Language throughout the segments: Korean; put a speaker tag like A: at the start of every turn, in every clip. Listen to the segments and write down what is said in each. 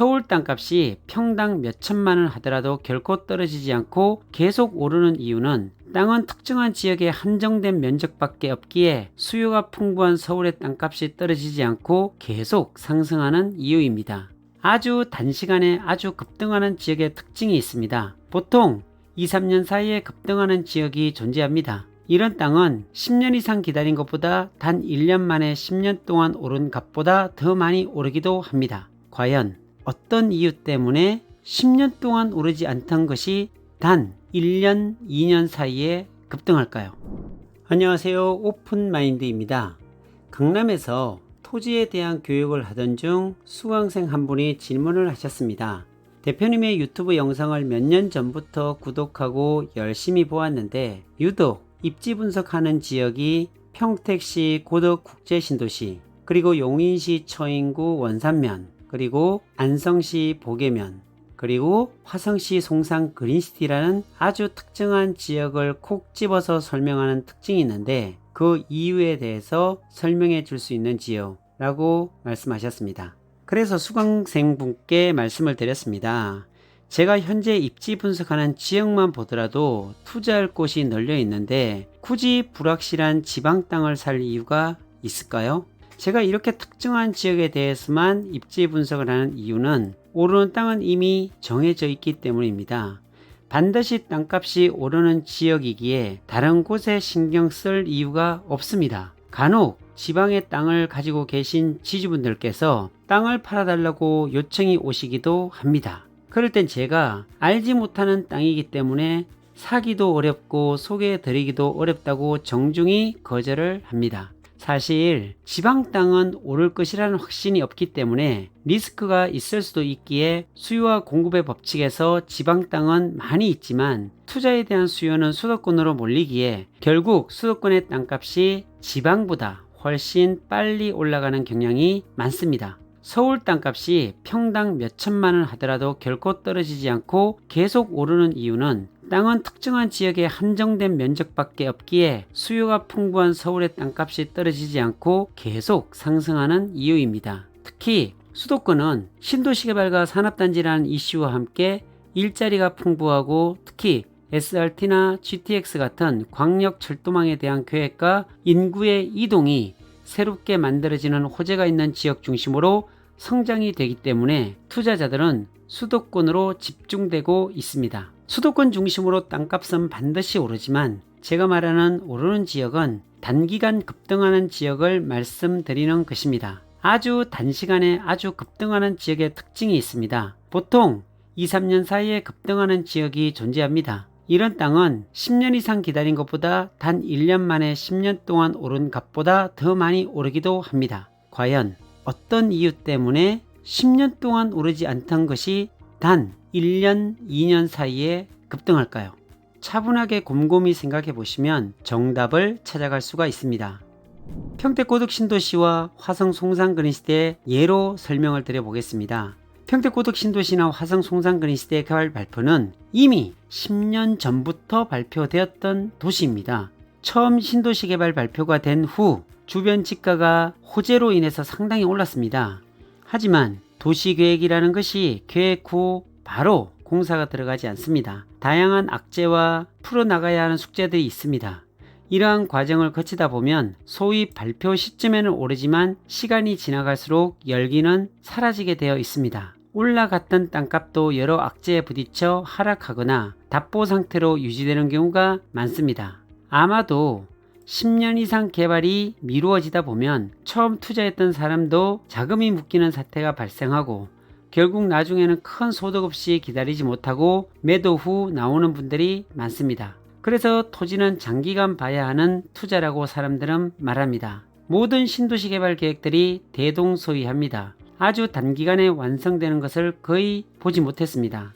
A: 서울 땅값이 평당 몇천만 원 하더라도 결코 떨어지지 않고 계속 오르는 이유는 땅은 특정한 지역에 한정된 면적밖에 없기에 수요가 풍부한 서울의 땅값이 떨어지지 않고 계속 상승하는 이유입니다. 아주 단시간에 아주 급등하는 지역의 특징이 있습니다. 보통 2, 3년 사이에 급등하는 지역이 존재합니다. 이런 땅은 10년 이상 기다린 것보다 단 1년 만에 10년 동안 오른 값보다 더 많이 오르기도 합니다. 과연 어떤 이유 때문에 10년 동안 오르지 않던 것이 단 1년, 2년 사이에 급등할까요? 안녕하세요. 오픈마인드입니다. 강남에서 토지에 대한 교육을 하던 중 수강생 한 분이 질문을 하셨습니다. 대표님의 유튜브 영상을 몇 년 전부터 구독하고 열심히 보았는데 유독 입지 분석하는 지역이 평택시 고덕국제신도시, 그리고 용인시 처인구 원산면, 그리고 안성시 보계면, 그리고 화성시 송산 그린시티라는 아주 특정한 지역을 콕 집어서 설명하는 특징이 있는데 그 이유에 대해서 설명해 줄 수 있는 지역라고 말씀하셨습니다. 그래서 수강생분께 말씀을 드렸습니다. 제가 현재 입지 분석하는 지역만 보더라도 투자할 곳이 널려 있는데 굳이 불확실한 지방 땅을 살 이유가 있을까요? 제가 이렇게 특정한 지역에 대해서만 입지 분석을 하는 이유는 오르는 땅은 이미 정해져 있기 때문입니다. 반드시 땅값이 오르는 지역이기에 다른 곳에 신경 쓸 이유가 없습니다. 간혹 지방의 땅을 가지고 계신 지주분들께서 땅을 팔아달라고 요청이 오시기도 합니다. 그럴 땐 제가 알지 못하는 땅이기 때문에 사기도 어렵고 소개해드리기도 어렵다고 정중히 거절을 합니다. 사실 지방 땅은 오를 것이라는 확신이 없기 때문에 리스크가 있을 수도 있기에 수요와 공급의 법칙에서 지방 땅은 많이 있지만 투자에 대한 수요는 수도권으로 몰리기에 결국 수도권의 땅값이 지방보다 훨씬 빨리 올라가는 경향이 많습니다. 서울 땅값이 평당 몇천만 원 하더라도 결코 떨어지지 않고 계속 오르는 이유는 땅은 특정한 지역에 한정된 면적밖에 없기에 수요가 풍부한 서울의 땅값이 떨어지지 않고 계속 상승하는 이유입니다. 특히 수도권은 신도시 개발과 산업단지라는 이슈와 함께 일자리가 풍부하고 특히 SRT나 GTX 같은 광역 철도망에 대한 계획과 인구의 이동이 새롭게 만들어지는 호재가 있는 지역 중심으로 성장이 되기 때문에 투자자들은 수도권으로 집중되고 있습니다. 수도권 중심으로 땅값은 반드시 오르지만 제가 말하는 오르는 지역은 단기간 급등하는 지역을 말씀드리는 것입니다. 아주 단시간에 아주 급등하는 지역의 특징이 있습니다. 보통 2, 3년 사이에 급등하는 지역이 존재합니다. 이런 땅은 10년 이상 기다린 것보다 단 1년 만에 10년 동안 오른 값보다 더 많이 오르기도 합니다. 과연 어떤 이유 때문에 10년 동안 오르지 않던 것이 단 1년, 2년 사이에 급등할까요? 차분하게 곰곰이 생각해 보시면 정답을 찾아갈 수가 있습니다. 평택 고덕신도시와 화성 송산 그린시티의 예로 설명을 드려보겠습니다. 평택 고덕신도시나 화성 송산 그린시티의 개발 발표는 이미 10년 전부터 발표되었던 도시입니다. 처음 신도시 개발 발표가 된 후 주변 지가가 호재로 인해서 상당히 올랐습니다. 하지만 도시계획이라는 것이 계획 후 바로 공사가 들어가지 않습니다. 다양한 악재와 풀어나가야 하는 숙제들이 있습니다. 이러한 과정을 거치다 보면 소위 발표 시점에는 오르지만 시간이 지나갈수록 열기는 사라지게 되어 있습니다. 올라갔던 땅값도 여러 악재에 부딪혀 하락하거나 답보 상태로 유지되는 경우가 많습니다. 아마도 10년 이상 개발이 미루어지다 보면 처음 투자했던 사람도 자금이 묶이는 사태가 발생하고 결국 나중에는 큰 소득 없이 기다리지 못하고 매도 후 나오는 분들이 많습니다. 그래서 토지는 장기간 봐야 하는 투자라고 사람들은 말합니다. 모든 신도시 개발 계획들이 대동소이합니다. 아주 단기간에 완성되는 것을 거의 보지 못했습니다.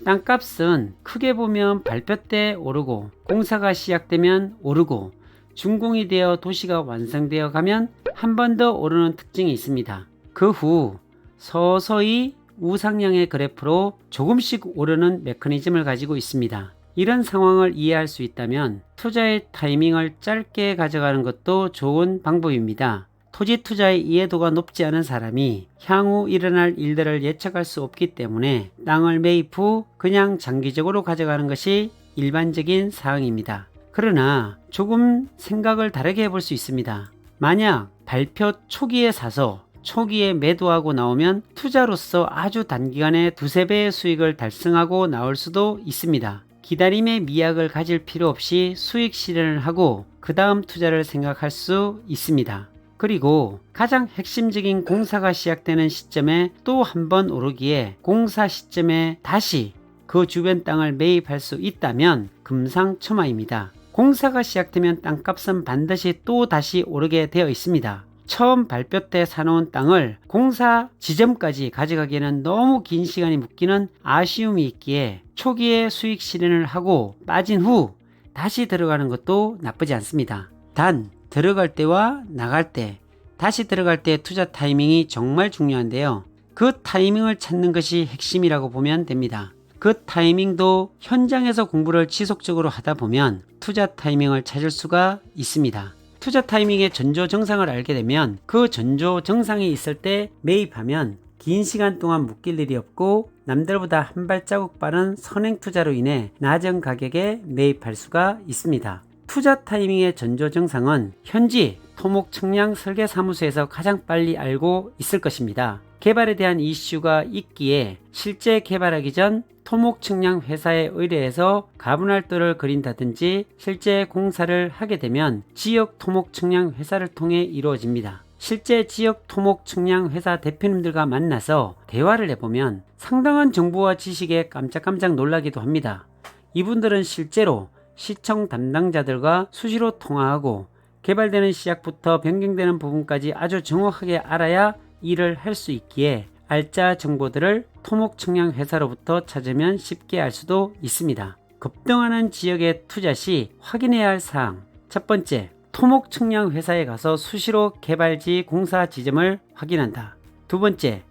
A: 땅값은 크게 보면 발표 때 오르고 공사가 시작되면 오르고 준공이 되어 도시가 완성되어 가면 한 번 더 오르는 특징이 있습니다. 그 후 서서히 우상향의 그래프로 조금씩 오르는 메커니즘을 가지고 있습니다. 이런 상황을 이해할 수 있다면 투자의 타이밍을 짧게 가져가는 것도 좋은 방법입니다. 토지 투자의 이해도가 높지 않은 사람이 향후 일어날 일들을 예측할 수 없기 때문에 땅을 매입 후 그냥 장기적으로 가져가는 것이 일반적인 사항입니다. 그러나 조금 생각을 다르게 해볼 수 있습니다. 만약 발표 초기에 사서 초기에 매도하고 나오면 투자로서 아주 단기간에 두세 배의 수익을 달성하고 나올 수도 있습니다. 기다림의 미학을 가질 필요 없이 수익 실현을 하고 그 다음 투자를 생각할 수 있습니다. 그리고 가장 핵심적인 공사가 시작되는 시점에 또 한 번 오르기에 공사 시점에 다시 그 주변 땅을 매입할 수 있다면 금상첨화입니다. 공사가 시작되면 땅값은 반드시 또 다시 오르게 되어 있습니다. 처음 발표 때 사놓은 땅을 공사 지점까지 가져가기에는 너무 긴 시간이 묵기는 아쉬움이 있기에 초기에 수익 실현을 하고 빠진 후 다시 들어가는 것도 나쁘지 않습니다. 단 들어갈 때와 나갈 때, 다시 들어갈 때 투자 타이밍이 정말 중요한데요. 그 타이밍을 찾는 것이 핵심이라고 보면 됩니다. 그 타이밍도 현장에서 공부를 지속적으로 하다 보면 투자 타이밍을 찾을 수가 있습니다. 투자 타이밍의 전조정상을 알게 되면 그 전조정상이 있을 때 매입하면 긴 시간 동안 묶일 일이 없고 남들보다 한 발자국 빠른 선행 투자로 인해 낮은 가격에 매입할 수가 있습니다. 투자 타이밍의 전조정상은 현지 토목청량 설계사무소에서 가장 빨리 알고 있을 것입니다. 개발에 대한 이슈가 있기에 실제 개발하기 전 토목측량 회사에 의뢰해서 가분할도를 그린다든지 실제 공사를 하게 되면 지역 토목측량 회사를 통해 이루어집니다. 실제 지역 토목측량 회사 대표님들과 만나서 대화를 해보면 상당한 정보와 지식에 깜짝깜짝 놀라기도 합니다. 이분들은 실제로 시청 담당자들과 수시로 통화하고 개발되는 시작부터 변경되는 부분까지 아주 정확하게 알아야 일을 할 수 있기에 알짜 정보들을 토목청량 회사로부터 찾으면 쉽게 알 수도 있습니다. 급등하는 지역에 투자 시 확인해야 할 사항. 첫 번째, 토목청량 회사에 가서 수시로 개발지 공사 지점을 확인한다. 두 번째,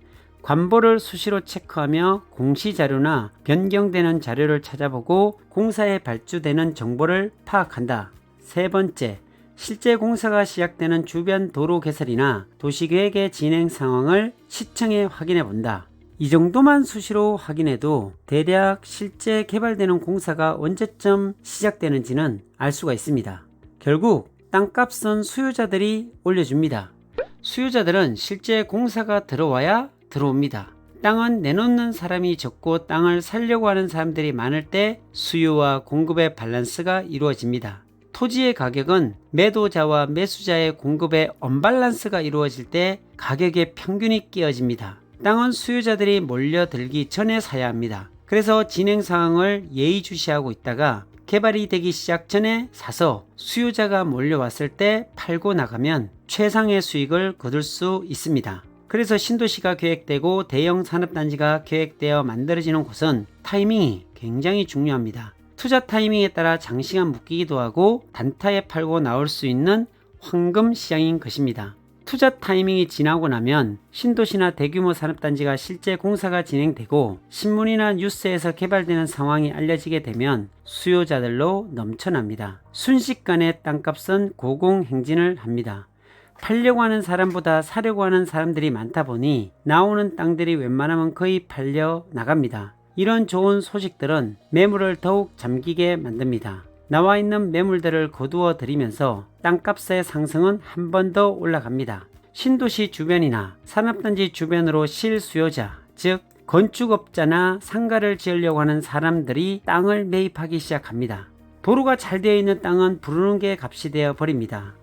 A: 관보를 수시로 체크하며 공시자료나 변경되는 자료를 찾아보고 공사에 발주되는 정보를 파악한다. 세 번째, 실제 공사가 시작되는 주변 도로 개설이나 도시계획의 진행 상황을 시청에 확인해 본다. 이 정도만 수시로 확인해도 대략 실제 개발되는 공사가 언제쯤 시작되는지는 알 수가 있습니다. 결국 땅값은 수요자들이 올려줍니다. 수요자들은 실제 공사가 들어와야 들어옵니다. 땅은 내놓는 사람이 적고 땅을 살려고 하는 사람들이 많을 때 수요와 공급의 밸런스가 이루어집니다. 토지의 가격은 매도자와 매수자의 공급의 언밸런스가 이루어질 때 가격의 평균이 끼어집니다. 땅은 수요자들이 몰려들기 전에 사야 합니다. 그래서 진행 상황을 예의주시하고 있다가 개발이 되기 시작 전에 사서 수요자가 몰려왔을 때 팔고 나가면 최상의 수익을 거둘 수 있습니다. 그래서 신도시가 계획되고 대형 산업단지가 계획되어 만들어지는 곳은 타이밍이 굉장히 중요합니다. 투자 타이밍에 따라 장시간 묶이기도 하고 단타에 팔고 나올 수 있는 황금 시장인 것입니다. 투자 타이밍이 지나고 나면 신도시나 대규모 산업단지가 실제 공사가 진행되고 신문이나 뉴스에서 개발되는 상황이 알려지게 되면 수요자들로 넘쳐납니다. 순식간에 땅값은 고공행진을 합니다. 팔려고 하는 사람보다 사려고 하는 사람들이 많다 보니 나오는 땅들이 웬만하면 거의 팔려 나갑니다. 이런 좋은 소식들은 매물을 더욱 잠기게 만듭니다. 나와 있는 매물들을 거두어 들이면서 땅값의 상승은 한 번 더 올라갑니다. 신도시 주변이나 산업단지 주변으로 실수요자, 즉 건축업자나 상가를 지으려고 하는 사람들이 땅을 매입하기 시작합니다. 도로가 잘 되어 있는 땅은 부르는 게 값이 되어 버립니다.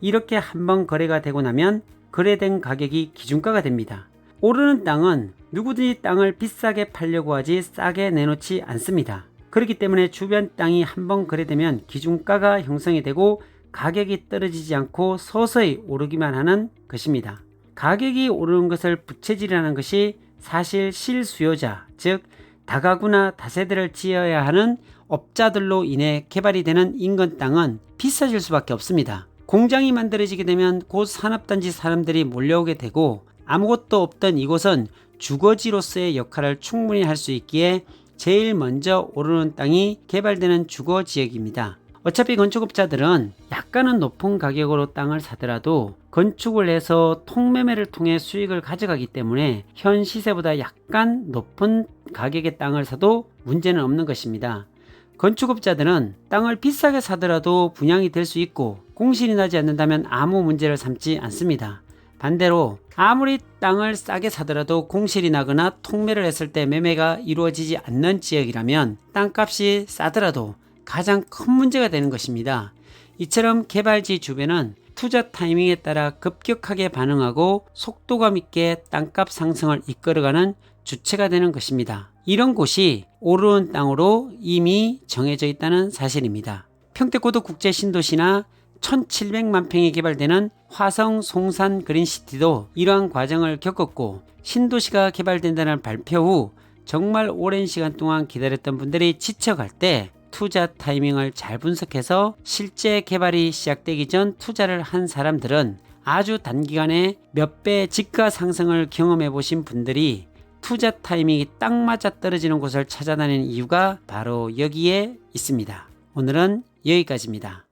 A: 이렇게 한번 거래가 되고 나면 거래된 가격이 기준가가 됩니다. 오르는 땅은 누구든지 땅을 비싸게 팔려고 하지 싸게 내놓지 않습니다. 그렇기 때문에 주변 땅이 한번 거래되면 기준가가 형성이 되고 가격이 떨어지지 않고 서서히 오르기만 하는 것입니다. 가격이 오르는 것을 부채질이라는 것이 사실 실수요자, 즉 다가구나 다세대를 지어야 하는 업자들로 인해 개발이 되는 인근 땅은 비싸질 수밖에 없습니다. 공장이 만들어지게 되면 곧 산업단지 사람들이 몰려오게 되고 아무것도 없던 이곳은 주거지로서의 역할을 충분히 할 수 있기에 제일 먼저 오르는 땅이 개발되는 주거지역입니다. 어차피 건축업자들은 약간은 높은 가격으로 땅을 사더라도 건축을 해서 통매매를 통해 수익을 가져가기 때문에 현 시세보다 약간 높은 가격의 땅을 사도 문제는 없는 것입니다. 건축업자들은 땅을 비싸게 사더라도 분양이 될 수 있고 공실이 나지 않는다면 아무 문제를 삼지 않습니다. 반대로 아무리 땅을 싸게 사더라도 공실이 나거나 통매를 했을 때 매매가 이루어지지 않는 지역이라면 땅값이 싸더라도 가장 큰 문제가 되는 것입니다. 이처럼 개발지 주변은 투자 타이밍에 따라 급격하게 반응하고 속도감 있게 땅값 상승을 이끌어가는 주체가 되는 것입니다. 이런 곳이 오르는 땅으로 이미 정해져 있다는 사실입니다. 평택고도 국제 신도시나 1700만 평이 개발되는 화성 송산 그린시티도 이러한 과정을 겪었고, 신도시가 개발된다는 발표 후 정말 오랜 시간 동안 기다렸던 분들이 지쳐갈 때 투자 타이밍을 잘 분석해서 실제 개발이 시작되기 전 투자를 한 사람들은 아주 단기간에 몇 배 집가 상승을 경험해 보신 분들이 투자 타이밍이 딱 맞아 떨어지는 곳을 찾아다니는 이유가 바로 여기에 있습니다. 오늘은 여기까지입니다.